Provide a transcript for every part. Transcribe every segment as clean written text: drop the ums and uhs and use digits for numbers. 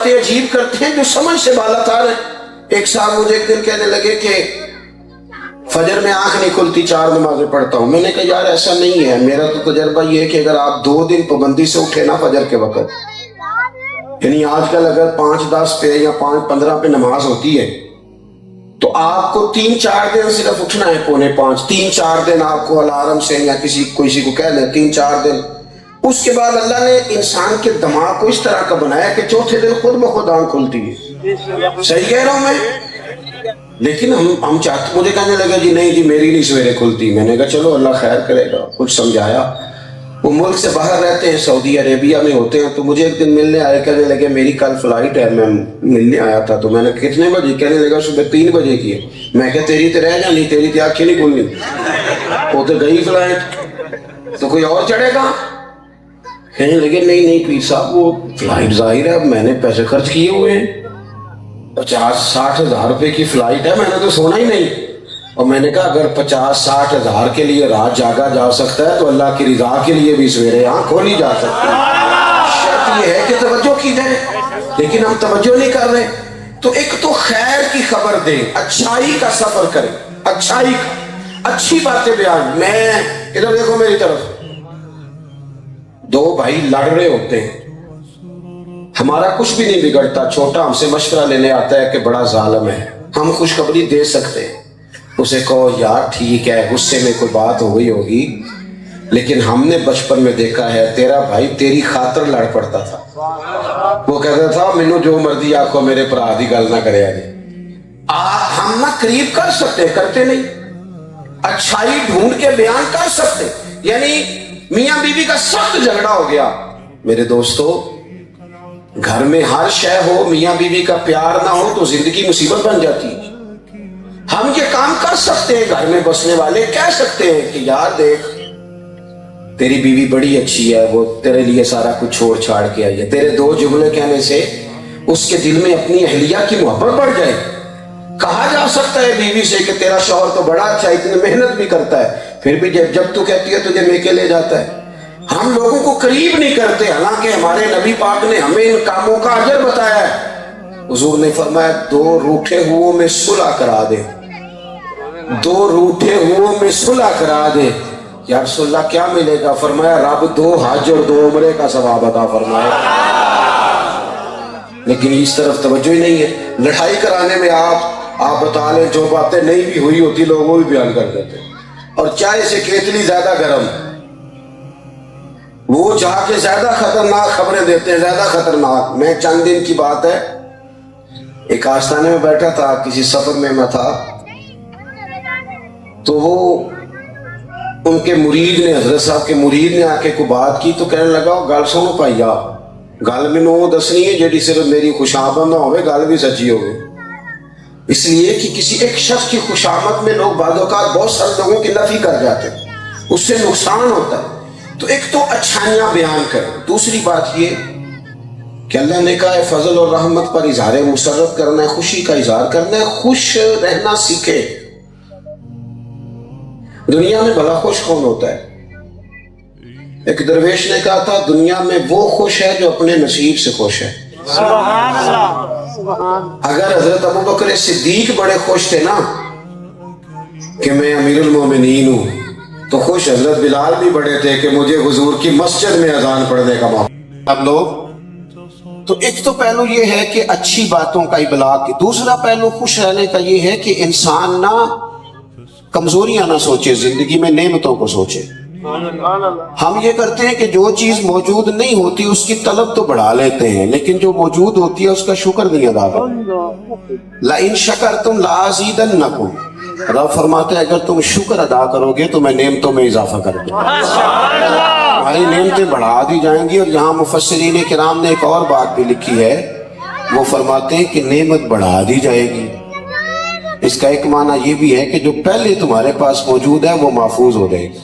عجیب کرتے ہیں جو سمجھ سے بالا تار ہیں۔ ایک صاحب مجھے ایک دن کہنے لگے کہ فجر میں آنکھ نہیں کھلتی 4 نمازیں پڑھتا ہوں۔ میں نے کہا یار ایسا نہیں ہے، میرا تو تجربہ یہ ہے کہ اگر آپ 2 دن پابندی سے اٹھے نا فجر کے وقت، یعنی آج کل اگر 5-10 پہ یا 5-15 پہ نماز ہوتی ہے تو آپ کو 3-4 دن صرف اٹھنا ہے 4:45، 3-4 دن آپ کو الارم سے یا کسی کو کہہ لیں 3-4 دن۔ اس کے بعد اللہ نے انسان کے دماغ کو اس طرح کا بنایا کہ چوتھے دن خود بخود آنکھ کھلتی ہے۔ صحیح کہہ رہا ہوں میں؟ لیکن ہم چاہتے، مجھے کہنے لگا جی نہیں جی میری نہیں سویرے کھلتی۔ میں نے کہا چلو اللہ خیر کرے گا، کچھ سمجھایا۔ وہ ملک سے باہر رہتے ہیں، سعودی عربیہ میں ہوتے ہیں، تو مجھے ایک دن ملنے آئے، کہنے لگے میری کل فلائٹ ہے، میں ملنے آیا تھا۔ تو میں نے کتنے بجے؟ کہنے لگا صبح 3 بجے کی ہے۔ میں کہا تیری تو رہ جانی، تیری تو آنکھیں نہیں کھلنی، وہ تو گئی فلائٹ، تو کوئی اور چڑھے گا؟ کہنے لگے نہیں پیر صاحب وہ فلائٹ ظاہر ہے، میں نے پیسے خرچ کیے ہوئے ہیں، 50-60 ہزار روپے کی فلائٹ ہے، میں نے تو سونا ہی نہیں۔ اور میں نے کہا اگر 50-60 ہزار کے لیے رات جاگا جا سکتا ہے تو اللہ کی رضا کے لیے بھی سویرے آنکھ کھولی جا سکتی ہے۔ شرط یہ ہے کہ توجہ کی جائے، لیکن ہم توجہ نہیں کر رہے۔ تو ایک تو خیر کی خبر دیں، اچھائی کا سفر کریں، اچھائی کا، اچھی باتیں بیان۔ میں ادھر دیکھو میری طرف، 2 بھائی لڑ رہے ہوتے ہیں، ہمارا کچھ بھی نہیں بگڑتا، چھوٹا ہم سے مشورہ لینے آتا ہے کہ بڑا ظالم ہے، ہم خوشخبری دے سکتے ہیں، اسے کہو یار ٹھیک ہے، غصے میں کوئی بات ہو گئی ہوگی، لیکن ہم نے بچپن میں دیکھا ہے تیرا بھائی تیری خاطر لڑ پڑتا تھا، وہ کہتا تھا مینوں جو مرضی آکھو میرے بھرا دی گل نہ کرے آجے۔ ہم نہ قریب کر سکتے، کرتے نہیں، اچھائی ڈھونڈ کے بیان کر سکتے۔ یعنی میاں بیوی کا سخت جھگڑا ہو گیا، میرے دوستو گھر میں ہر شے ہو، میاں بیوی کا پیار نہ ہو تو زندگی مصیبت بن جاتی ہے۔ ہم یہ کام کر سکتے ہیں، گھر میں بسنے والے کہہ سکتے ہیں کہ یار دیکھ تیری بیوی بڑی اچھی ہے، وہ تیرے لیے سارا کچھ چھوڑ چھاڑ کے آئی ہے۔ تیرے 2 جملے کہنے سے اس کے دل میں اپنی اہلیہ کی محبت بڑھ جائے۔ کہا جا سکتا ہے بیوی سے کہ تیرا شوہر تو بڑا اچھا ہے، اتنی محنت بھی کرتا ہے، پھر بھی جب تو کہتی ہے تجھے میکے لے جاتا ہے۔ ہم لوگوں کو قریب نہیں کرتے، حالانکہ ہمارے نبی پاک نے ہمیں ان کاموں کا اجر بتایا ہے۔ حضور نے فرمایا 2 روٹھے ہوں میں صلح کرا دے، 2 روٹھے ہوں میں صلح کرا دے۔ یا رسول اللہ کیا ملے گا؟ فرمایا رب 2 حج اور 2 عمرے کا ثواب عطا فرمائے۔ لیکن اس طرف توجہ ہی نہیں ہے۔ لڑائی کرانے میں آپ بتا لیں، جو باتیں نہیں بھی ہوئی ہوتی لوگ وہ بھی بیان کر دیتے، اور چائے سے کیتلی زیادہ گرم، وہ چاہ کے زیادہ خطرناک خبریں دیتے ہیں، زیادہ خطرناک۔ میں چند دن کی بات ہے، ایک آستانے میں بیٹھا تھا، کسی سفر میں میں تھا، تو وہ ان کے مرید نے، حضرت صاحب کے مرید نے آ کے کوئی بات کی تو کہنے لگا گل سنو پائیا، گل مینوں وہ دسنی ہے جیڑی صرف میری خوشامد نہ ہوئے، گل بھی سچی ہوگی۔ اس لیے کہ کسی ایک شخص کی خوشامد میں لوگ بعض اوقات بہت سارے لوگوں کی نفی کر جاتے ہیں، اس سے نقصان ہوتا ہے۔ تو ایک تو اچھائیاں بیان کریں، دوسری بات یہ کہ اللہ نے کہا ہے فضل اور رحمت پر اظہار مسرت کرنا ہے، خوشی کا اظہار کرنا ہے، خوش رہنا سیکھے۔ دنیا میں بھلا خوش کون ہوتا ہے؟ ایک درویش نے کہا تھا دنیا میں وہ خوش ہے جو اپنے نصیب سے خوش ہے۔ اگر حضرت ابوبکر صدیق بڑے خوش تھے نا کہ میں امیر المومنین ہوں، تو خوش حضرت بلال بھی بڑے تھے کہ مجھے حضور کی مسجد میں اذان پڑھنے کا موقع۔ اب لوگ تو ایک تو پہلو یہ ہے کہ اچھی باتوں کا ابلاغ، دوسرا پہلو خوش رہنے کا یہ ہے کہ انسان نہ کمزوریاں نہ سوچے، زندگی میں نعمتوں کو سوچے۔ ہم یہ کرتے ہیں کہ جو چیز موجود نہیں ہوتی اس کی طلب تو بڑھا لیتے ہیں، لیکن جو موجود ہوتی ہے اس کا شکر نہیں ادا کرتے۔ لَإِن شَكَرْتُمْ لَأَزِيدَنَّكُمْ، رب فرماتے ہیں اگر تم شکر ادا کرو گے تو میں نعمتوں میں اضافہ کر دوں گا، تمہاری نعمتیں بڑھا دی جائیں گی۔ اور یہاں مفسرین کرام نے ایک اور بات بھی لکھی ہے، وہ فرماتے ہیں کہ نعمت بڑھا دی جائے گی۔ اس کا ایک معنی یہ بھی ہے کہ جو پہلے تمہارے پاس موجود ہے وہ محفوظ ہو جائے گی،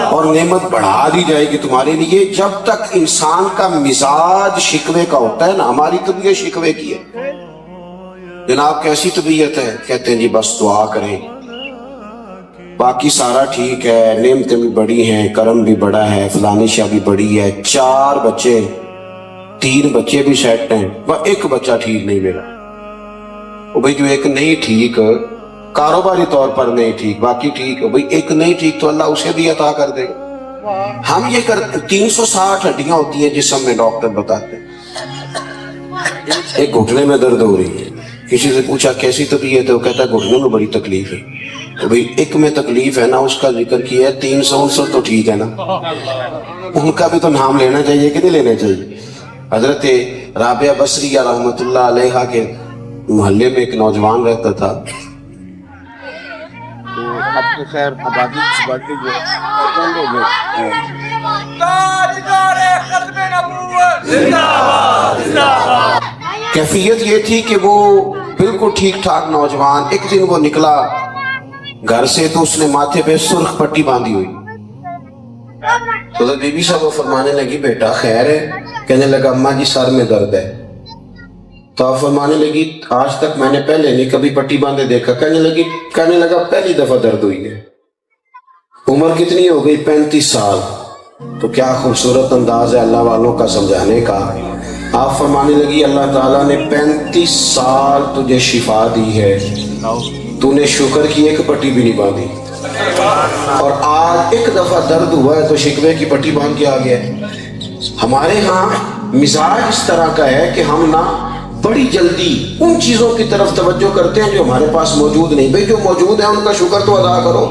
اور نعمت بڑھا دی جائے گی تمہارے لیے۔ جب تک انسان کا مزاج شکوے کا ہوتا ہے نا، ہماری طبیعت شکوے کی ہے۔ جناب کیسی طبیعت ہے؟ کہتے ہیں جی بس دعا کریں، باقی سارا ٹھیک ہے، نعمتیں بھی بڑی ہیں، کرم بھی بڑا ہے، فلانی شاہ بھی بڑی ہے، 4 بچے، 3 بچے بھی سیٹ ہیں، وہ ایک بچہ ٹھیک نہیں میرا. وہ بھائی جو ایک نہیں ٹھیک کاروباری طور پر نہیں ٹھیک، باقی ٹھیک ہے، بھائی ایک نہیں ٹھیک تو اللہ اسے بھی عطا کر دے گا. ہم یہ کرتے 360 ہڈیاں ہوتی ہیں جسم میں، ڈاکٹر بتاتے ہیں. ایک گھٹنے میں درد ہو رہی ہے، کسی سے پوچھا کیسی تکلیف ہے، وہ کہتا ہے گھٹنے میں بڑی تکلیف ہے. تو بھئی ایک میں تکلیف ہے نا، اس کا ذکر کیا ہے، 369 تو ٹھیک ہے نا. ان کا بھی تو نام لینا چاہیے کہ نہیں لینا چاہیے. حضرت رابعہ بصریہ رحمۃ اللہ علیہا کے محلے میں ایک نوجوان رہتا تھا. اب تو خیر آبادی بڑھتی کیفیت یہ تھی کہ وہ بالکل ٹھیک ٹھاک نوجوان، ایک دن وہ نکلا گھر سے تو اس نے ماتھے پہ سرخ پٹی باندھی ہوئی. تو بی بی صاحب وہ فرمانے لگی بیٹا خیر ہے؟ کہنے لگا اماں جی سر میں درد ہے. تو آپ فرمانے لگی آج تک میں نے پہلے نہیں کبھی پٹی باندھے دیکھا. کہنے لگا پہلی دفعہ درد ہوئی ہے. عمر کتنی ہو گئی؟ 35 سال. تو کیا خوبصورت انداز ہے اللہ والوں کا سمجھانے کا. آپ فرمانے لگی اللہ تعالیٰ نے 35 سال تجھے شفا دی ہے، تو نے شکر کی ایک پٹی بھی نہیں باندھی، اور آج ایک دفعہ درد ہوا ہے تو شکوے کی پٹی باندھ کے آ گیا. ہمارے ہاں مزاج اس طرح کا ہے کہ ہم نہ بڑی جلدی ان چیزوں کی طرف توجہ کرتے ہیں جو ہمارے پاس موجود نہیں. بھئی جو موجود ہیں ان کا شکر تو ادا کرو.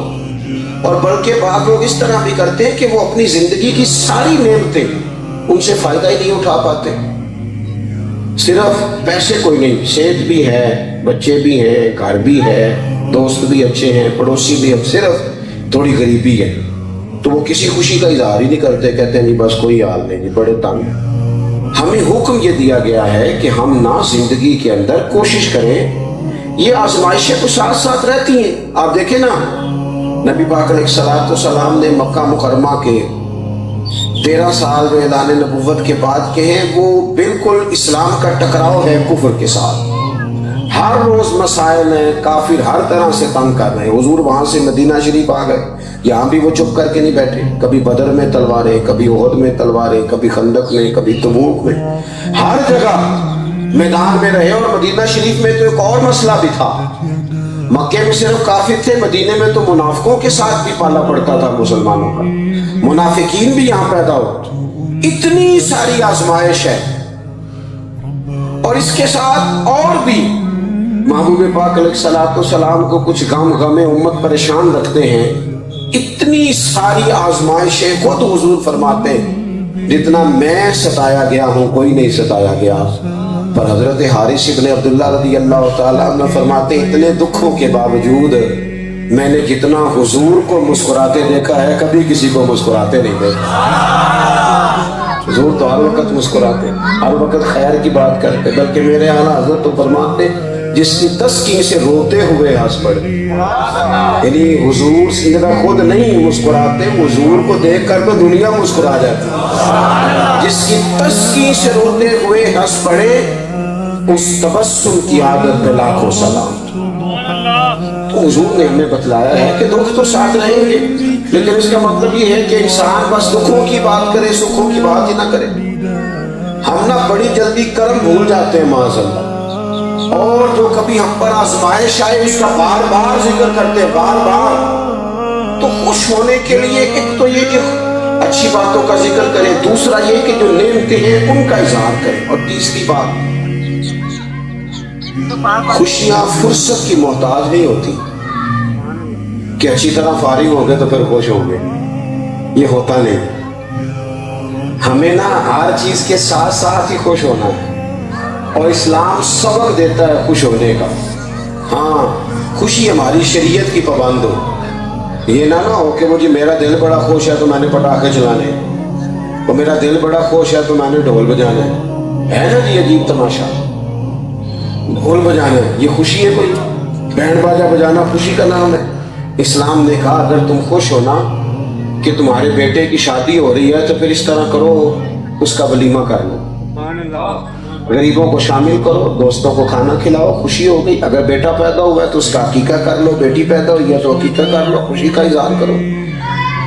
اور بلکہ بعض لوگ اس طرح بھی کرتے ہیں کہ وہ اپنی زندگی کی ساری نعمتیں ان سے فائدہ ہی نہیں اٹھا پاتے. صرف پیسے کوئی نہیں، صحت بھی ہے، بچے بھی ہیں، گھر بھی ہے، دوست بھی اچھے ہیں، پڑوسی بھی، اب صرف تھوڑی غریبی ہے تو وہ کسی خوشی کا اظہار ہی نہیں کرتے، کہتے ہیں نہیں بس کوئی حال نہیں جی بڑے تنگ ہیں. ہمیں حکم یہ دیا گیا ہے کہ ہم نہ زندگی کے اندر کوشش کریں. یہ آزمائشیں تو ساتھ ساتھ رہتی ہیں. آپ دیکھیں نا نبی پاک علیہ الصلوۃ والسلام نے مکہ مکرمہ کے 13 سال جو اعلان نبوت کے بعد کے ہیں وہ بالکل اسلام کا ٹکراؤ ہے کفر کے ساتھ. ہر روز مسائل ہیں، کافر ہر طرح سے تنگ کر رہے ہیں. حضور وہاں سے مدینہ شریف آ گئے، یہاں بھی وہ چپ کر کے نہیں بیٹھے. کبھی بدر میں تلواریں، کبھی احد میں تلواریں، کبھی خندق میں، کبھی تبوک میں، ہر جگہ میدان میں رہے. اور مدینہ شریف میں تو ایک اور مسئلہ بھی تھا. مکے میں صرف کافر تھے، مدینے میں تو منافقوں کے ساتھ بھی پالا پڑتا تھا مسلمانوں کا. منافقین بھی یہاں پیدا ہو. اتنی ساری آزمائش ہے. اور اس کے ساتھ اور بھی محبوب پاک علیہ الصلوۃ والسلام کو کچھ غم امت پریشان رکھتے ہیں. اتنی ساری آزمائشیں خود حضور فرماتے ہیں جتنا میں ستایا گیا ہوں کوئی نہیں ستایا گیا. پر حضرت حارث ابن عبداللہ رضی اللہ تعالیٰ عنہ فرماتے ہیں اتنے دکھوں کے باوجود میں نے جتنا حضور کو مسکراتے دیکھا ہے کبھی کسی کو مسکراتے نہیں دیکھا. حضور تو ہر وقت مسکراتے، ہر وقت خیر کی بات کرتے. بلکہ میرے اعلیٰ حضرت تو فرماتے جس کی تسکین سے روتے ہوئے ہنس پڑے. یعنی حضور سیدھا خود نہیں مسکراتے، حضور کو دیکھ کر تو دنیا مسکرا جاتی. جس کی تسکین سے روتے ہوئے ہنس پڑے اس تبسم کی عادت پہ لاکھوں سلام. تو حضور نے ہمیں بتلایا ہے کہ دکھ تو ساتھ رہیں گے، لیکن اس کا مطلب یہ ہے کہ انسان بس دکھوں کی بات کرے، سکھوں کی بات ہی نہ کرے. ہم نہ بڑی جلدی کرم بھول جاتے ہیں معاذ اللہ، اور جو کبھی ہم پر آزمائش آئے اس کا بار بار ذکر کرتے ہیں، بار بار. تو خوش ہونے کے لیے ایک تو یہ کہ اچھی باتوں کا ذکر کریں، دوسرا یہ کہ جو نعمتیں ہیں ان کا اظہار کریں، اور تیسری بات خوشیاں فرصت کی محتاج نہیں ہوتی کہ اچھی طرح فارغ ہو گئے تو پھر خوش ہوں گے. یہ ہوتا نہیں. ہمیں نا ہر چیز کے ساتھ ساتھ ہی خوش ہونا ہے، اور اسلام سبق دیتا ہے خوش ہونے کا. ہاں خوشی ہماری شریعت کی پابند ہو. یہ نہ ہو کہ وہ جی میرا دل بڑا خوش ہے تو میں نے پٹاخے چلانے، وہ میرا دل بڑا خوش ہے تو میں نے ڈھول بجانے. ہے نا جی عجیب تماشا، ڈھول بجانا یہ خوشی ہے؟ کوئی بینڈ باجا بجانا خوشی کا نام ہے؟ اسلام نے کہا اگر تم خوش ہو نا کہ تمہارے بیٹے کی شادی ہو رہی ہے تو پھر اس طرح کرو اس کا ولیمہ کر لو، غریبوں کو شامل کرو، دوستوں کو کھانا کھلاؤ، خوشی ہو گئی. اگر بیٹا پیدا ہوا ہے تو اس کا عقیقہ کر لو، بیٹی پیدا ہوئی ہے تو عقیقہ کر لو، خوشی کا اظہار کرو.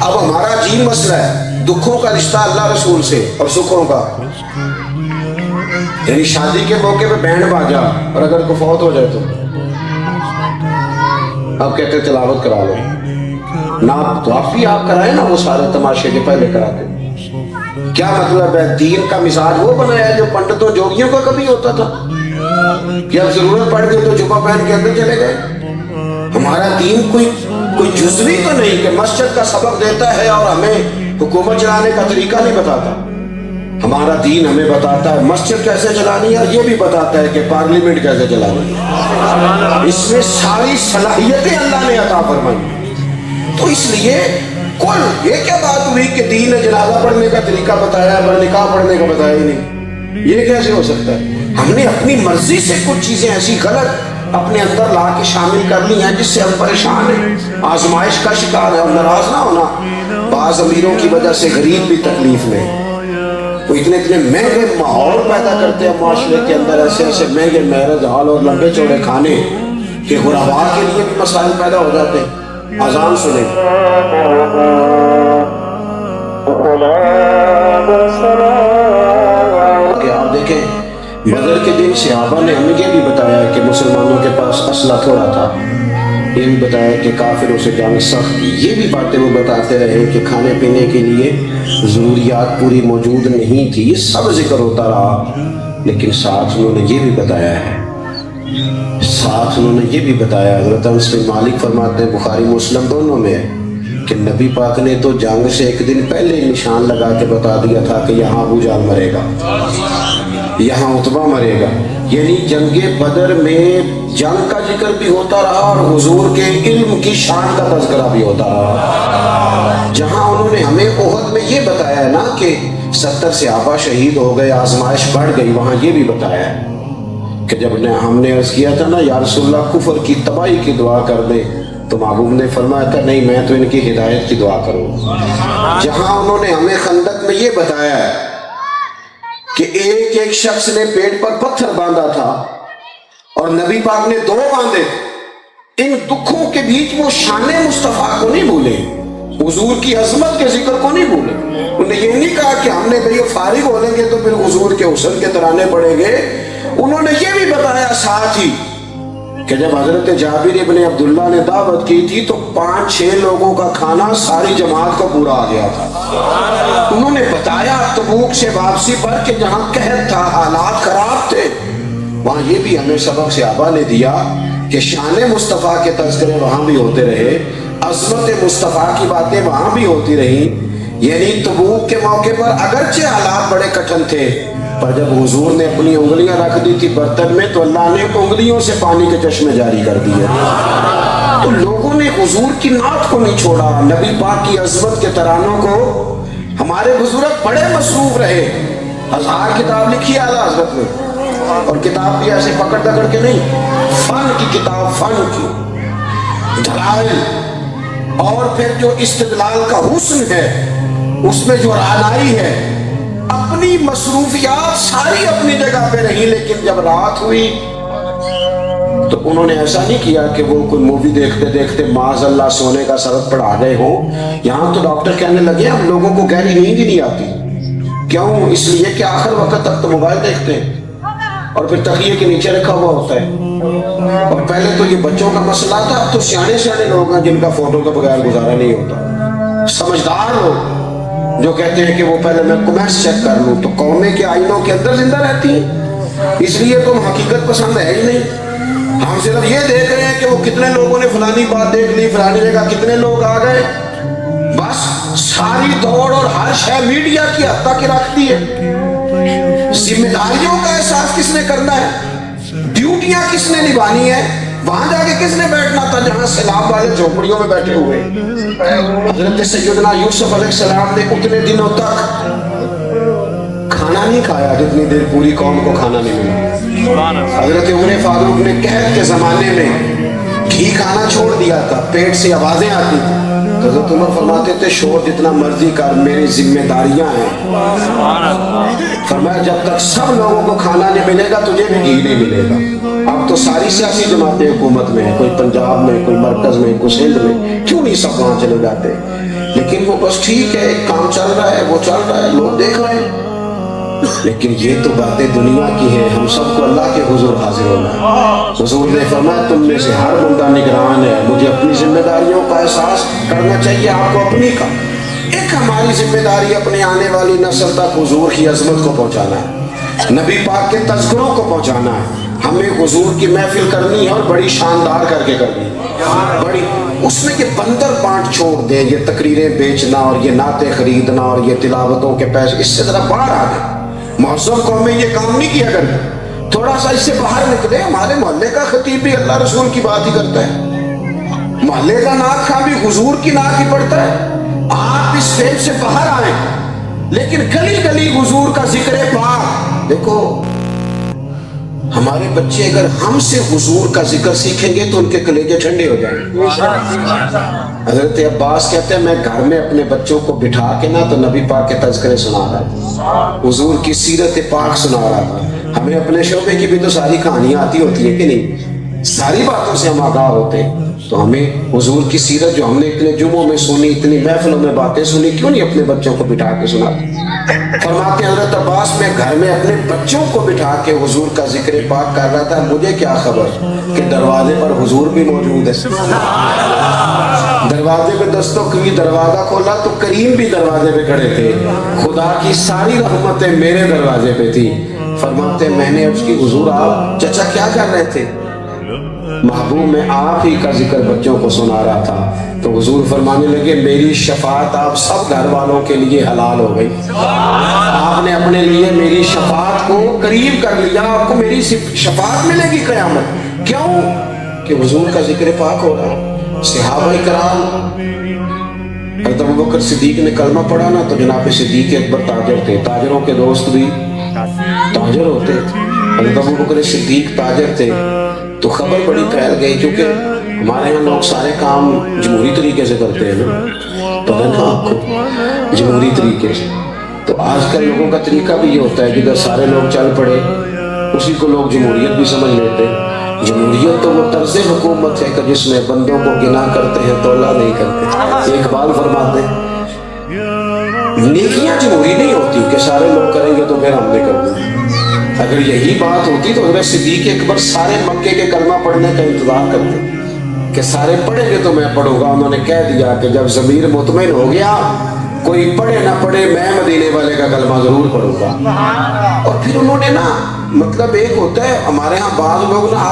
اب ہمارا عجیب مسئلہ ہے، دکھوں کا رشتہ اللہ رسول سے اور سکھوں کا یعنی شادی کے موقع پہ بینڈ باجا اور اگر کوئی فوت ہو جائے تو اب کہتے ہیں تلاوت کرا لو نا، تو آپ کرائیں نا وہ سارے تماشے کے پہلے کراتے. کیا مطلب ہے؟ دین کا مزاج وہ بنایا جو پنڈتوں جوگیوں کا کبھی ہوتا تھا کہ اب ضرورت پڑ گئی تو جبہ پہن کے اندر چلے گئے. ہمارا دین کوئی جزوی تو نہیں کہ مسجد کا سبق دیتا ہے اور ہمیں حکومت چلانے کا طریقہ نہیں بتاتا. ہمارا دین ہمیں بتاتا ہے مسجد کیسے چلانی ہے اور یہ بھی بتاتا ہے کہ پارلیمنٹ کیسے چلانی ہے. اس میں ساری صلاحیتیں اللہ نے عطا فرمائی. تو اس لیے کل یہ کیا بات ہوئی کہ دین نے جنازہ پڑھنے کا طریقہ بتایا پر نکاح پڑھنے کا بتایا ہی نہیں؟ یہ کیسے ہو سکتا ہے؟ ہم نے اپنی مرضی سے کچھ چیزیں ایسی غلط اپنے اندر لا کے شامل کر لی ہیں جس سے ہم پریشان ہیں، آزمائش کا شکار ہے. اور ناراض نہ ہونا، بعض امیروں کی وجہ سے غریب بھی تکلیف میں. وہ اتنے مہنگے ماحول پیدا کرتے ہیں معاشرے کے اندر، ایسے مہنگے میرج ہال اور لمبے چوڑے کھانے کہ غربا کے لیے بھی مسائل پیدا ہو جاتے ہیں. اذان سنیں. آپ دیکھیں بدر کے دن صحابہ نے ہمیں یہ بھی بتایا کہ مسلمانوں کے پاس اسلحہ تھوڑا تھا، یہ بھی بتایا کہ کافروں سے جنگ سخت. یہ بھی باتیں وہ بتاتے رہے کہ کھانے پینے کے لیے ضروریات پوری موجود نہیں تھی. یہ سب ذکر ہوتا رہا، لیکن ساتھ انہوں نے یہ بھی بتایا ہے، حضرت انس بن مالک فرماتے ہیں بخاری مسلم دونوں میں ہے کہ نبی پاک نے تو جنگ سے ایک دن پہلے نشان لگا کے بتا دیا تھا کہ یہاں ابو جہل مرے گا، یہاں عتبہ مرے گا. یعنی جنگ بدر میں جنگ کا ذکر بھی ہوتا رہا اور حضور کے علم کی شان کا تذکرہ بھی ہوتا رہا. جہاں انہوں نے ہمیں احد میں یہ بتایا ہے نا کہ 70 صحابہ شہید ہو گئے، آزمائش بڑھ گئی، وہاں یہ بھی بتایا ہے کہ جب ہم نے عرض کیا تھا نا یا رسول اللہ کفر کی تباہی کی دعا کر دے، تو محبوب نے فرمایا تھا نہیں، میں تو ان کی ہدایت کی دعا کروں. جہاں انہوں نے ہمیں خندق میں یہ بتایا ہے کہ ایک شخص نے پیٹ پر پتھر باندھا تھا اور نبی پاک نے 2 باندھے، ان دکھوں کے بیچ وہ شان مصطفیٰ کو نہیں بھولے، حضور کی عظمت کے ذکر کو نہیں بھولے. انہوں نے یہ نہیں کہا کہ ہم نے بھئی فارغ ہو لیں گے تو پھر حضور کے حسن کے ترانے پڑیں گے. انہوں نے یہ بھی بتایا ساتھ ہی کہ جب حضرت جابر ابن عبداللہ نے دعوت کی تھی تو 5-6 لوگوں کا کھانا ساری جماعت کو پورا آ گیا تھا. انہوں نے بتایا تبوک سے واپسی پر کہ جہاں قحط تھا، حالات خراب تھے، وہاں یہ بھی ہمیں سبق صحابہ نے دیا کہ شان مصطفیٰ کے تذکرے وہاں بھی ہوتے رہے، عظمت مصطفیٰ کی باتیں وہاں بھی ہوتی رہی. یعنی تبوک کے موقع پر اگرچہ حالات بڑے کٹھن تھے، پر جب حضور نے اپنی انگلیاں رکھ دی تھی برتن میں تو اللہ نے انگلیوں سے پانی کے چشمے جاری کر دیے. تو لوگوں نے حضور کی نعت کو نہیں چھوڑا، نبی پاک کی عظمت کے ترانوں کو. ہمارے بزرگ بڑے مصروف رہے، 1000 کتاب لکھی اعلیٰ حضرت نے، اور کتاب بھی ایسے پکڑ دکڑ کے نہیں، فن کی کتاب، فن کی دلائل، اور پھر جو استدلال کا حسن ہے اس میں جو رعنائی ہے. اپنی مصروفیات ساری اپنی جگہ پہ رہی، لیکن جب رات ہوئی تو انہوں نے ایسا نہیں کیا کہ وہ کوئی مووی دیکھتے دیکھتے معاذ اللہ سونے کا سبق پڑھا گئے ہوں. یہاں تو ڈاکٹر کہنے لگے ہم لوگوں کو گہری نیند ہی نہیں آتی. کیوں؟ اس لیے کہ آخر وقت تک تو موبائل دیکھتے ہیں اور پھر تکیے کے نیچے رکھا ہوا ہوتا ہے. اور پہلے تو یہ بچوں کا مسئلہ تھا، اب تو سیانے لوگ ہیں جن کا فوٹو کے بغیر گزارا نہیں ہوتا. سمجھدار لوگ جو کہتے ہیں کہ وہ پہلے میں کمیکس چیک کر لوں، تو قومیں کے آئینوں کے اندر زندہ رہتی ہیں. اس لیے تم حقیقت پسند ہے ہی نہیں. ہم صرف یہ دیکھ رہے ہیں کہ وہ کتنے لوگوں نے فلانی بات دیکھ لی، فلانی جگہ کتنے لوگ آ گئے. بس ساری دوڑ اور ہر شے میڈیا کی حد تک رکھ دی ہے. ذمہ داریوں کا احساس کس نے کرنا ہے؟ ڈیوٹیاں کس نے نبھانی ہے؟ وہاں جا کے کس نے بیٹھنا تھا جہاں سیلاب والے جھوپڑیوں میں بیٹھے ہوئے؟ حضرت سیدنا یوسف علیہ السلام نے اتنے دنوں تک کھانا نہیں کھایا جتنی دیر پوری قوم کو کھانا نہیں ملا. حضرت عمر فاروق نے قحط کے زمانے میں گھی کھانا چھوڑ دیا تھا، پیٹ سے آوازیں آتی تھی. حضرت عمر فرماتے تھے شور جتنا مرضی کر، میری ذمہ داریاں ہیں. فرمایا جب تک سب لوگوں کو کھانا نہیں ملے گا تجھے بھی گھی نہیں ملے گا. اب تو ساری سیاسی جماعتیں حکومت میں ہیں، کوئی پنجاب میں، کوئی مرکز میں، کوئی سندھ میں، کیوں نہیں سب وہاں چلے جاتے؟ لیکن وہ بس ٹھیک ہے، ایک کام چل رہا ہے، وہ چل رہا ہے، لوگ دیکھ رہے ہیں. لیکن یہ تو باتیں دنیا کی ہیں، ہم سب کو اللہ کے حضور حاضر ہونا ہے۔ حضور نے فرمایا تم میں سے ہر بندہ نگران ہے، مجھے اپنی ذمہ داریوں کا احساس کرنا چاہیے آپ کو اپنی کا۔ ایک ہماری ذمہ داری اپنے آنے والی نسل تک حضور کی عظمت کو پہنچانا ہے، نبی پاک کے تذکروں کو پہنچانا ہے۔ ہمیں حضور کی محفل کرنی ہے اور بڑی شاندار کر کے کرنی ہے، بڑی اس میں یہ بندر بانٹ چھوڑ دیں، یہ تقریریں بیچنا اور یہ نعتیں خریدنا اور یہ تلاوتوں کے پیسے، اس سے ذرا باہر آ جائیں۔ مہذب قومیں یہ کام نہیں کیا کرتی، تھوڑا سا اس سے باہر نکلے۔ ہمارے محلے کا خطیب بھی اللہ رسول کی بات ہی کرتا ہے، محلے کا نعت خواں بھی حضور کی نعت ہی پڑھتا ہے۔ آپ اس فیم سے باہر آئیں، لیکن گلی گلی حضور کا ذکر پاک۔ دیکھو ہمارے بچے اگر ہم سے حضور کا ذکر سیکھیں گے تو ان کے کلیجے ٹھنڈے ہو جائیں گے۔ حضرت عباس کہتے ہیں میں گھر میں اپنے بچوں کو بٹھا کے نا تو نبی پاک کے تذکرے سنا رہا تھا، حضور کی سیرت پاک سنا رہا تھا۔ ہمیں اپنے شعبے کی بھی تو ساری کہانیاں آتی ہوتی ہیں کہ نہیں، ساری باتوں سے ہم آگاہ ہوتے ہیں، تو ہمیں حضور کی سیرت جو ہم نے اتنے جمعوں میں سنی، اتنی محفلوں میں باتیں سنی، کیوں نہیں اپنے بچوں کو بٹھا کے سناتے؟ فرماتے ہیں حضرت عباس میں گھر میں اپنے بچوں کو بٹھا کے حضور کا ذکر پاک کر رہا تھا، مجھے کیا خبر کہ دروازے پر حضور بھی موجود ہے۔ دروازے پہ دستک ہوئی، دروازہ کھولا تو کریم بھی دروازے پہ کھڑے تھے، خدا کی ساری رحمتیں میرے دروازے پہ تھی۔ فرماتے ہیں میں نے عرض کی حضور آپ چچا کیا کر رہے تھے؟ محبوب میں آپ ہی کا ذکر بچوں کو سنا رہا تھا۔ تو حضور فرمانے لگے میری شفاعت آپ سب گھر والوں کے لیے حلال ہو گئی، آپ نے اپنے لیے میری شفاعت کو قریب کر لیا، آپ کو میری شفاعت ملے گی قیامت۔ کیوں؟ کہ حضور کا ذکر پاک ہو رہا۔ صحابہ کرام، حضرت ابوبکر صدیق نے کلمہ پڑھا نا تو جناب صدیق اکبر تاجر تھے، تاجروں کے دوست بھی تاجر ہوتے تھے۔ حضرت ابوبکر صدیق تاجر تھے تو خبر بڑی پھیل گئی، کیونکہ ہمارے یہاں لوگ سارے کام جمہوری طریقے سے کرتے ہیں نا، پتہ نا آپ کو، جمہوری طریقے سے۔ تو آج کل لوگوں کا طریقہ بھی یہ ہوتا ہے کہ اگر سارے لوگ چل پڑے اسی کو لوگ جمہوریت بھی سمجھ لیتے ہیں۔ جمہوریت تو وہ طرز حکومت ہے کہ جس میں بندوں کو گنا کرتے ہیں تو اللہ نہیں کرتے۔ اقبال فرماتے ہیں نیکیاں جمہوری نہیں ہوتی کہ سارے لوگ کریں گے تو پھر ہم نے کر دیں۔ اگر یہی بات ہوتی تو حضرت صدیق اکبر سارے مکے کے کلمہ پڑھنے کا انتظار کرتے کہ سارے پڑھیں گے تو میں پڑھوں گا۔ انہوں نے کہہ دیا کہ جب ضمیر مطمئن ہو گیا کوئی پڑھے نہ پڑھے میں مدینے والے کا کلمہ ضرور پڑھوں گا۔ اور پھر انہوں نے نا مطلب ایک ہوتا ہے ہمارے ہاں بعض لوگ نا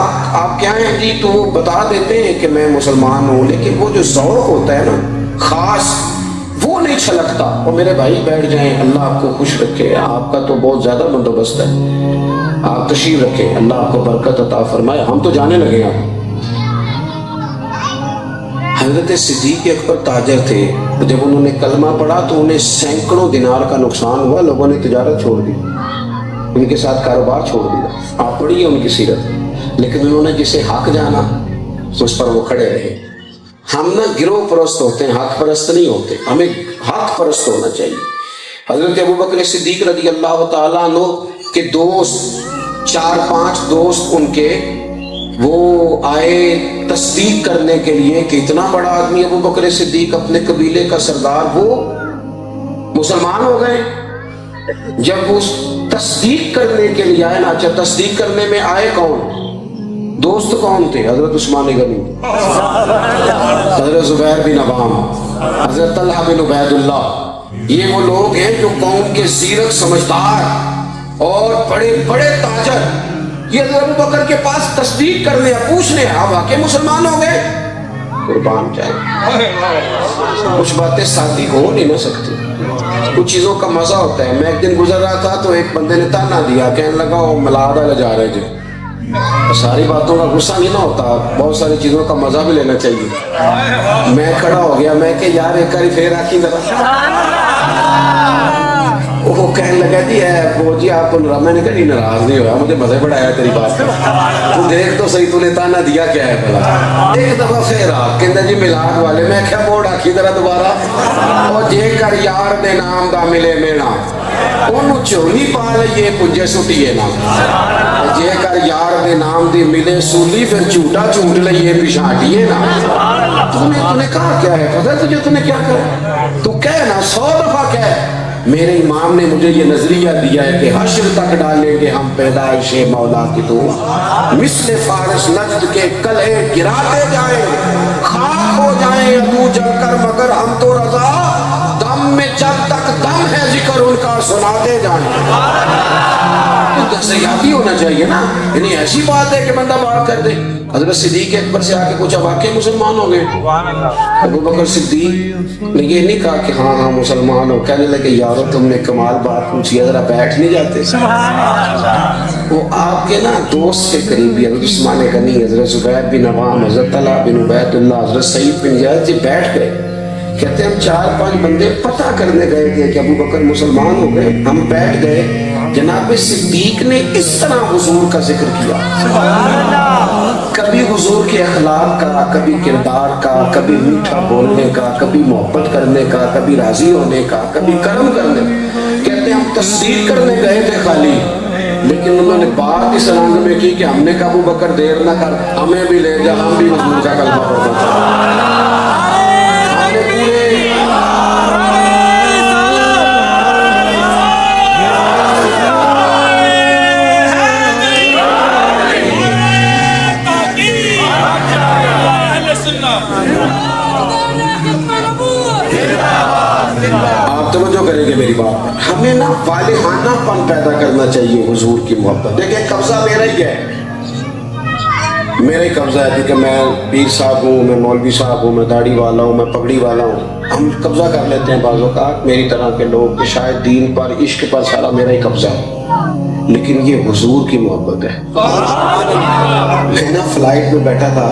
آپ کیا ہیں جی تو بتا دیتے ہیں کہ میں مسلمان ہوں، لیکن وہ جو ذوق ہوتا ہے نا خاص وہ نہیں چھلکتا۔ اور میرے بھائی بیٹھ جائیں، اللہ آپ کو خوش رکھے، آپ کا تو بہت زیادہ بندوبست ہے، آپ تشریف رکھیں، اللہ آپ کو برکت عطا فرمائے۔ ہم تو جانے لگے ہیں۔ حضرت صدیق اکبر تاجر تھے، جب انہوں نے کلمہ پڑھا تو انہیں سینکڑوں دینار کا نقصان ہوا، لوگوں نے تجارت چھوڑ دی، ان کے ساتھ کاروبار چھوڑ دیا۔ آپ پڑھیے ان کی سیرت، لیکن انہوں نے جسے حق جانا اس پر وہ کھڑے رہے۔ ہم نا گروہ پرست ہوتے ہیں، حق پرست نہیں ہوتے، ہمیں حق پرست ہونا چاہیے۔ حضرت ابوبکر صدیق رضی اللہ تعالیٰ عنہ کے دوست 4-5 دوست ان کے وہ آئے تصدیق کرنے کے لیے کہ اتنا بڑا آدمی ابوبکر صدیق اپنے قبیلے کا سردار وہ مسلمان ہو گئے۔ جب وہ تصدیق کرنے کے لیے آئے نا، اچھا تصدیق کرنے میں آئے کون؟ دوست کون تھے؟ حضرت عثمان غنی، حضرت زبیر بن عوام، حضرت طلحہ بن عبید اللہ۔ یہ وہ لوگ ہیں جو قوم کے زیرک سمجھدار اور بڑے بڑے تاجر، یہ حضرت ابوبکر کے پاس تصدیق کرنے پوچھنے آپ واقعی مسلمان ہو گئے؟ قربان جائے، کچھ باتیں سادی ہو نہیں نہ سکتی، کچھ چیزوں کا مزہ ہوتا ہے۔ میں ایک دن گزر رہا تھا تو ایک بندے نے تانا دیا، کہنے لگا وہ ملاد والے جا رہے تھے۔ ساری باتوں کا غصہ نہیں نہ ہوتا، بہت ساری چیزوں کا مزہ بھی لینا چاہیے۔ میں کھڑا ہو گیا، میں کہ یار ایک باری پھر آکی ذرا۔ وہ کہنے لگا جی ہے وہ جی آپ کو، میں نے کہا نہیں ناراض نہیں ہوا، مجھے مزہ بڑا آیا تیری بات کا، تو دیکھ تو صحیح تو نے تانا دیا کیا ہے بھلا۔ ایک دفعہ پھر آپ کہندہ جی میلاد والے، میں کہا موڑ آکی ذرا دوبارہ۔ اور جے کر یار دے نام دا ملے مینا، انہوں چولی پا لئیے پجے سٹیے نا، جے کر یار دے نام دی ملے سولی پھر جھوٹا جھوٹ لئیے پشاٹیے نا۔ تو نے کہا کیا ہے پتہ تجھے، تو نے کیا کہا؟ تو کہہ نا 100 دفعہ کہہ، میرے امام نے مجھے یہ نظریہ دیا ہے کہ حشر تک ڈالیں گے ہم پیدائش مولا کی تو مثل فارس نجد کے کلہے گراتے جائیں، خاک ہو جائیں ادو جل کر مگر ہم تو رضا، دم میں جب تک دم ہے ذکر ان کا سناتے جائیں۔ یادی ہونا چاہیے نا، یعنی ایسی بات ہے کہ بندہ بات کر دے۔ حضرت صدیق اکبر سے آ کے پوچھا واقعی مسلمان ہو گئے؟ ابو بکر صدیق نے یہ نہیں کہا کہ ہاں ہاں مسلمان ہو، کہنے لگے یارو تم نے کمال بات پوچھی، ذرا بیٹھ نہیں جاتے؟ وہ آپ کے نا دوست کے قریبی حضرت عثمان غنی، حضرت زبیر بن عوام، حضرت طلحہ بن عبید اللہ، حضرت سعید بن زید جی بیٹھ گئے۔ کہتے ہیں ہم 4-5 بندے پتہ کرنے گئے تھے کہ ابو بکر مسلمان ہو گئے، ہم بیٹھ گئے، جناب صدیق نے اس طرح حضور کا ذکر کیا، کبھی حضور کے اخلاق کا، کبھی کردار کا، کبھی میٹھا بولنے کا، کبھی محبت کرنے کا، کبھی راضی ہونے کا، کبھی کرم کرنے کا۔ کہتے ہیں ہم تصدیق کرنے گئے تھے خالی، لیکن انہوں نے بات اس رنگ میں کی کہ ہم نے کہا ابو بکر دیر نہ کر، ہمیں بھی لے جا، ہم بھی حضور کا کلمہ پڑھتے ہیں۔ آپ توجہ کریں گے میری بات پر، ہمیں نا والہانہ پن پیدا کرنا چاہیے حضور کی محبت۔ دیکھیں قبضہ میرا ہی ہے، میرا ہی قبضہ ہے کہ میں پیر صاحب ہوں، میں مولوی صاحب ہوں، میں داڑھی والا ہوں، میں پگڑی والا ہوں۔ ہم قبضہ کر لیتے ہیں بعض اوقات میری طرح کے لوگ کہ شاید دین پر، عشق پر سارا میرا ہی قبضہ ہے، لیکن یہ حضور کی محبت ہے۔ میں نا فلائٹ میں بیٹھا تھا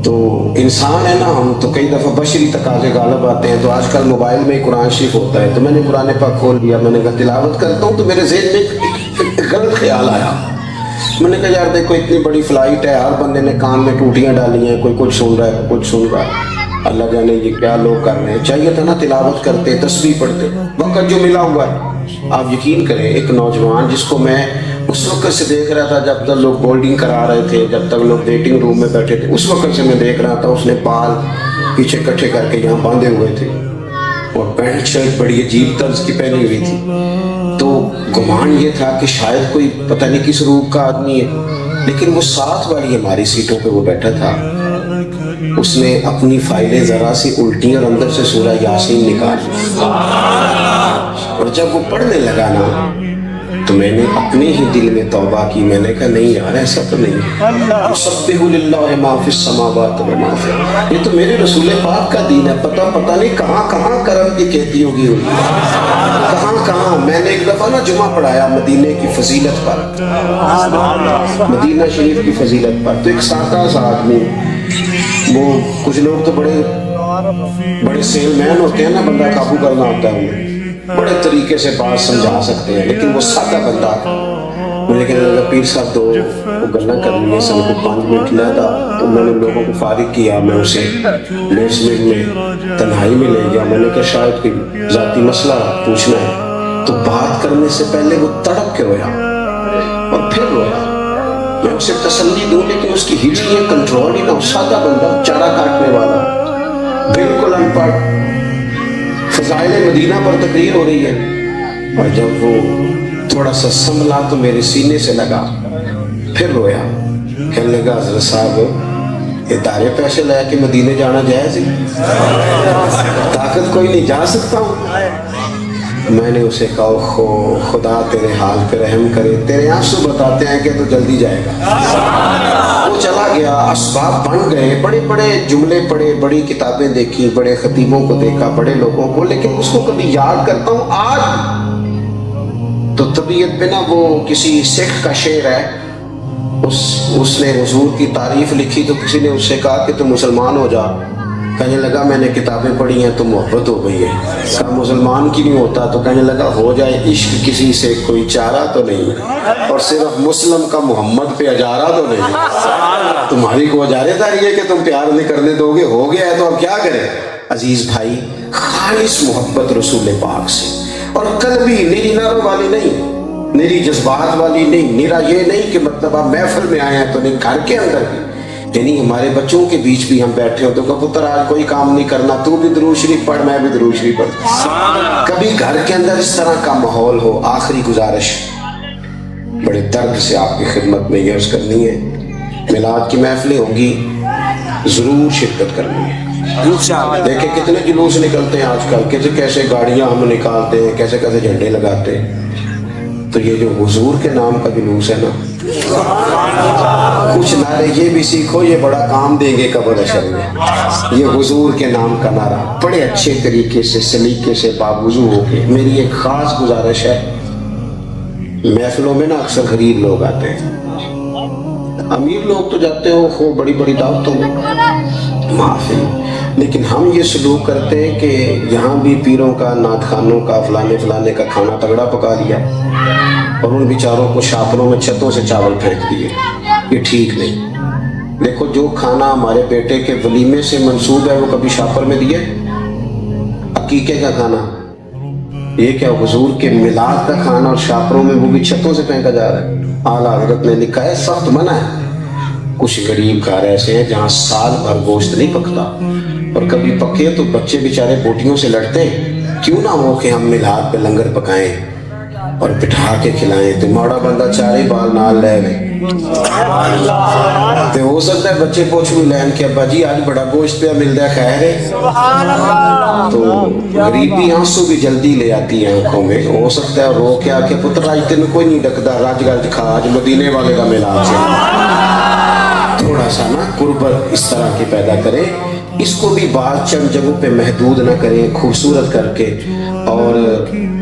تو انسان ہے نا ہم، تو کئی دفعہ بشری تقاضے غالب آتے ہیں، تو آج کل موبائل میں قرآن شریف ہوتا ہے، تو میں نے قرآن پاک کھول لیا، میں نے کہا تلاوت کرتا ہوں، تو میرے ذہن میں ایک غلط خیال آیا۔ میں نے کہا یار دیکھو اتنی بڑی فلائٹ ہے، ہر بندے نے کان میں ٹوٹیاں ڈالی ہیں، کوئی کچھ سن رہا ہے، کچھ سن رہا ہے، اللہ جانے یہ کیا لوگ کر رہے ہیں، چاہیے تھا نا تلاوت کرتے، تسبیح پڑھتے، وقت جو ملا ہوا ہے۔ آپ یقین کریں ایک نوجوان جس کو میں اس وقت سے دیکھ رہا تھا جب تک لوگ بورڈنگ کرا رہے تھے، جب تک لوگ ویٹنگ روم میں بیٹھے تھے، اس وقت سے میں دیکھ رہا تھا، اس نے بال پیچھے کٹھے کر کے یہاں باندھے ہوئے تھے اور پینٹ شرٹ بڑی عجیب طرز کی پہنی ہوئی تھی، تو گمان یہ تھا کہ شاید کوئی پتہ نہیں کس روح کا آدمی ہے، لیکن وہ ساتھ والی ہماری سیٹوں پہ وہ بیٹھا تھا، اس نے اپنی فائلیں ذرا سی الٹی اور اندر سے سورہ یاسین نکالی، اور جب وہ پڑھنے لگا نا تو میں نے اپنے ہی دل میں توبہ کی، میں نے کہا نہیں یار ایسا تو نہیں ہے، یسبح للہ ما فی السماوات و ما فی الارض، یہ تو میرے رسول پاک کا دین ہے، پتہ نہیں کہاں کہاں کرم کی کہتی ہوگی، کہاں کہاں۔ میں نے ایک دفعہ نا جمعہ پڑھایا مدینے کی فضیلت پر، مدینہ شریف کی فضیلت پر، تو ایک سادہ سا آدمی، وہ کچھ لوگ تو بڑے سیل مین ہوتے ہیں نا، بندہ قابو کرنا ہوتا ہے انہیں، بڑے طریقے سے بات سمجھا سکتے ہیں، لیکن وہ سادہ بندہ، مجھے کہنے لگا پیر صاحب تو وہ گلہ کرنی ہے، سن کو 5 منٹ لیا تھا، تو میں نے لوگوں کو فارغ کیا، میں اسے بیسمنٹ میں تنہائی میں لے گیا، میں نے کہا شاید کوئی ذاتی مسئلہ پوچھنا ہے، تو بات کرنے سے پہلے وہ تڑپ کے رویا اور پھر رویا، میں اسے تسلی دوں لیکن اس کی ہچکیاں کنٹرول ہی نہ ہو، سادہ بندہ، چارہ کاٹنے والا، بالکل ان پڑھ، فضائل مدینہ پر تقریر ہو رہی ہے، اور جب وہ تھوڑا سا سنبھلا تو میرے سینے سے لگا، پھر رویا، کہنے لگا حضرت صاحب یہ تارے پیسے لے کے مدینے جانا جائز ہے؟ طاقت کوئی نہیں، جا سکتا ہوں۔ میں نے اسے کہا خدا تیرے حال پہ رحم کرے، تیرے آنسو بتاتے ہیں کہ تو جلدی جائے گا۔ وہ چلا گیا، اسباب بن گئے، بڑے بڑے جملے پڑھے، بڑی کتابیں دیکھی، بڑے خطیبوں کو دیکھا، بڑے لوگوں کو، لیکن اس کو کبھی یاد کرتا ہوں آج تو طبیعت پہ نا، وہ کسی سکھ کا شعر ہے، اس نے حضور کی تعریف لکھی، تو کسی نے اس سے کہا کہ تم مسلمان ہو جا، کہنے لگا میں نے کتابیں پڑھی ہیں تو محبت ہو گئی ہے، کہا مسلمان کی نہیں ہوتا، تو کہنے لگا ہو جائے عشق کسی سے کوئی چارہ تو نہیں، اور صرف مسلم کا محمد پہ اجارہ تو نہیں، تمہاری کو اجارے داری ہے کہ تم پیار نہیں کرنے دو گے، ہو گیا ہے تو اب کیا کریں۔ عزیز بھائی خالص محبت رسول پاک سے، اور قلبی، نیری ناروں والی نہیں، نیری جذبات والی نہیں، نیرا یہ نہیں کہ مطلب آپ محفل میں آئے ہیں تو نہیں، گھر کے اندر بھی یعنی ہمارے بچوں کے بیچ بھی ہم بیٹھے ہو تو کہ پتر آج کوئی کام نہیں کرنا، تو بھی درود شریف پڑھ، میں بھی درود شریف پڑھ. کبھی گھر کے اندر اس طرح کا ماحول ہو. آخری گزارش بڑے درد سے آپ کی خدمت میں یہ عرض کرنی ہے، میلاد کی محفلیں ہوں گی، ضرور شرکت کرنی ہے. دیکھیں کتنے جلوس نکلتے ہیں آج کل، کیسے گاڑیاں ہم نکالتے ہیں، کیسے جھنڈے لگاتے ہیں. تو یہ جو حضور کے نام کا جلوس ہے نا، کچھ نعرے یہ بھی سیکھو، یہ بڑا کام دیں گے قبر حشر میں. یہ حضور کے نام کا نعرہ بڑے اچھے طریقے سے، سلیقے سے، باوضو ہو کے. میری ایک خاص گزارش ہے، محفلوں میں نا اکثر غریب لوگ آتے ہیں، امیر لوگ تو جاتے ہو خوب بڑی بڑی دعوتوں میں محفل، لیکن ہم یہ سلوک کرتے ہیں کہ یہاں بھی پیروں کا، نعت خانوں کا، فلانے کا کھانا تگڑا پکا دیا اور ان بیچاروں کو شاپروں میں چھتوں سے چاول پھینک دیے. یہ ٹھیک نہیں. دیکھو جو کھانا ہمارے بیٹے کے ولیمے سے منسوب ہے وہ کبھی شاپر میں دیے؟ عقیقے کا کھانا، یہ کیا حضور کے میلاد کا کھانا اور شاپروں میں وہ بھی چھتوں سے پھینکا جا رہا ہے. اعلیٰ حضرت نے لکھا ہے سخت منع ہے. کچھ غریب گھر ایسے ہیں جہاں سال بھر گوشت نہیں پکتا، اور کبھی پکے تو بچے بیچارے بوٹیوں سے لڑتے ہیں. کیوں نہ ہو کہ ہم میلاد پہ لنگر پکائیں اور بٹھا کے کھلائیں. تو ماڑا بندہ چارے بال نال لے گئے تو ہو سکتا ہے بچے پوچھ بھی لین کہ ابا جی آج بڑا گوشت پہ ملتا ہے، خیر ہے. تو غریبی آنسو بھی جلدی لے آتی ہے آنکھوں میں. ہو سکتا ہے رو کے آ کے پتر آج تین کوئی نہیں ڈکتا، راج گج کھا، آج مدینے والے کا میلاد سے. تھوڑا سا نا قربت اس طرح کی پیدا کرے. اس کو بھی بعض چند جگہوں پہ محدود نہ کریں، خوبصورت کر کے. اور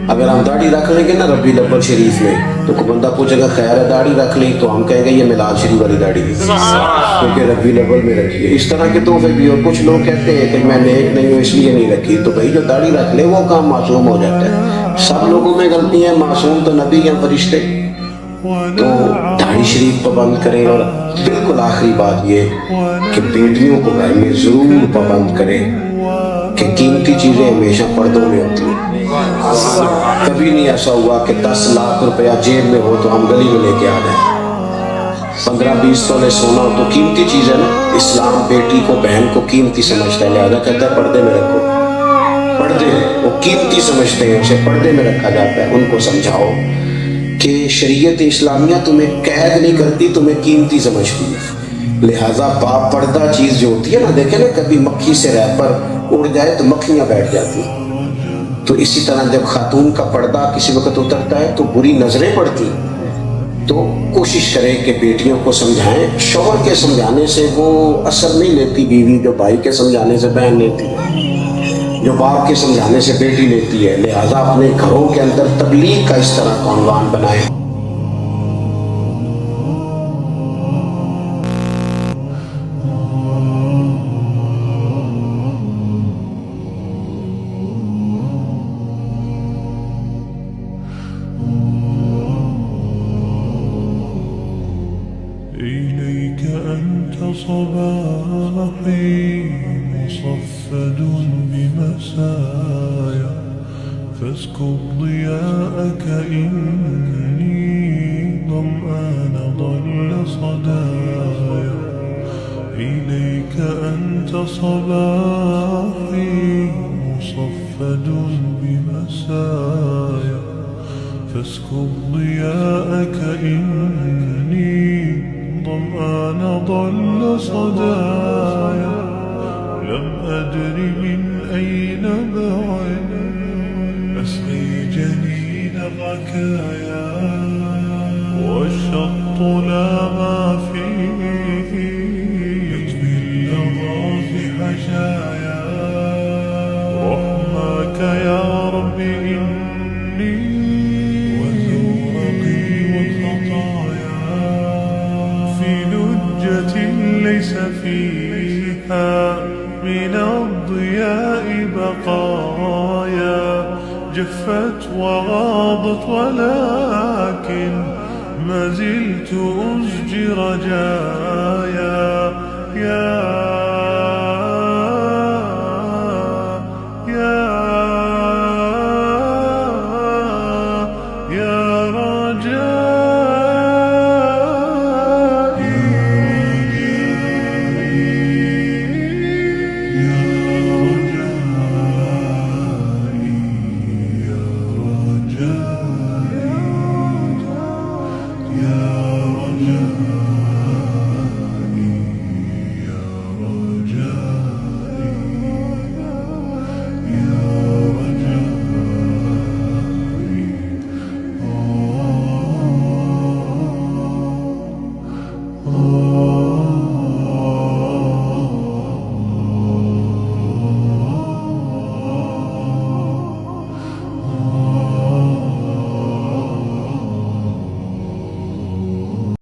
اگر ہم داڑھی رکھ لیں گے نا ربیع الاول شریف میں تو کوئی بندہ پوچھے گا خیر ہے داڑھی رکھ لی، تو ہم کہیں گے یہ میلاد شریف والی داڑھی ہے کیونکہ ربیع الاول میں رکھی ہے. اس طرح کے تحفے بھی. اور کچھ لوگ کہتے ہیں کہ میں نیک نہیں ہوں اس لیے نہیں رکھی. تو بھائی جو داڑھی رکھ لے وہ کام معصوم ہو جاتا ہے. سب لوگوں میں غلطی ہے، معصوم تو نبی ہیں فرشتے. تو داڑھی شریف پابند کریں. اور بالکل آخری بات یہ کہ بیٹیوں کو گھر میں ضرور پابند کریں کہ قیمتی چیزیں ہمیشہ پردوں میں ہوتی ہیں. کبھی نہیں ایسا ہوا کہ 10 لاکھ روپیہ جیب میں ہو تو ہم گلی میں لے کے آ جائیں. 15-20 تولے سونا ہو تو قیمتی چیز ہے نا. اسلام بیٹی کو، بہن کو قیمتی سمجھتا ہے، لہذا کہتا ہے پردے میں رکھو. پردے وہ قیمتی سمجھتے ہیں، اسے پردے میں رکھا جاتا ہے. ان کو سمجھاؤ کہ شریعت اسلامیہ تمہیں قید نہیں کرتی، تمہیں قیمتی سمجھتی ہے. لہٰذا پردہ چیز جو ہوتی ہے نا، دیکھیں نا کبھی مکھی سے ریپر اڑ جائے تو مکھیاں بیٹھ جاتی ہیں. تو اسی طرح جب خاتون کا پردہ کسی وقت اترتا ہے تو بری نظریں پڑتی. تو کوشش کریں کہ بیٹیوں کو سمجھائیں. شوہر کے سمجھانے سے وہ اثر نہیں لیتی بیوی جو بھائی کے سمجھانے سے بہن لیتی ہے، جو باپ کے سمجھانے سے بیٹی لیتی ہے. لہٰذا اپنے گھروں کے اندر تبلیغ کا اس طرح کا عنوان بنائیں. إليك أنت صباحي مصفد بمسايا فاسكب ضياءك إني ظمآن ضل صدايا. إليك أنت صباحي مصفد بمسايا فاسكب ضياءك إني ظمآن ضل صدايا. لم أدر من أين بعد أسقي جنين غكايا والشط لا ما فيه يطوي اللظى في حشايا. رحماك يا رب إني وزورقي والخطايا في لجة ليس فيها من الضياء بقايا. جفت وغاضت ولكن ما زلت أزجي رجايا. يا